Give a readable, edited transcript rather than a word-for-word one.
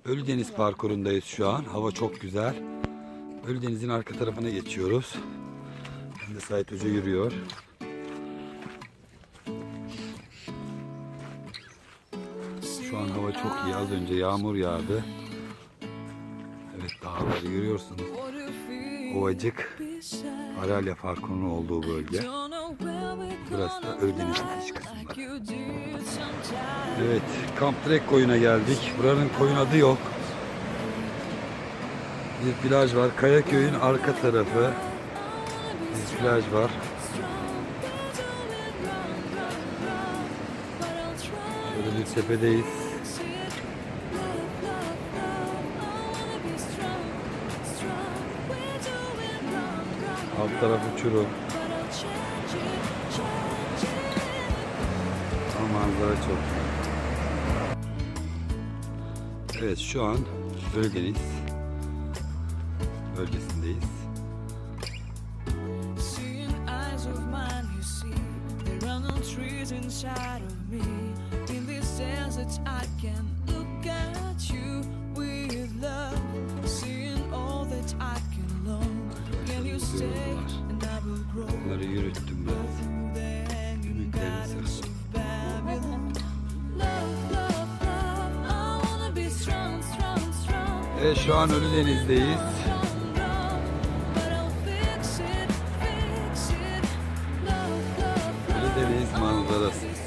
Ölüdeniz parkurundayız şu an. Hava çok güzel. Ölüdeniz'in arka tarafına geçiyoruz. Ben de Sait Hoca yürüyor. Şu an hava çok iyi. Az önce yağmur yağdı. Evet, dağları görüyorsunuz. Ovacık, Aralya parkurunun olduğu bölge. Burası da Ölüdeniz'in iç kısımları. Evet, Kamp Trek koyuna geldik. Buranın koyun adı yok. Bir plaj var. Kayaköy'ün arka tarafı. Bir plaj var. Şöyle bir tepedeyiz. Alt tarafı uçurum. Ama manzara çok güzel. Evet, şu an Ölüdeniz bölgesindeyiz. Bunları yürüttüm biraz. Ümüklerini sırtım. Evet, şu an Ölüdeniz'deyiz. Ölüdeniz manzarası.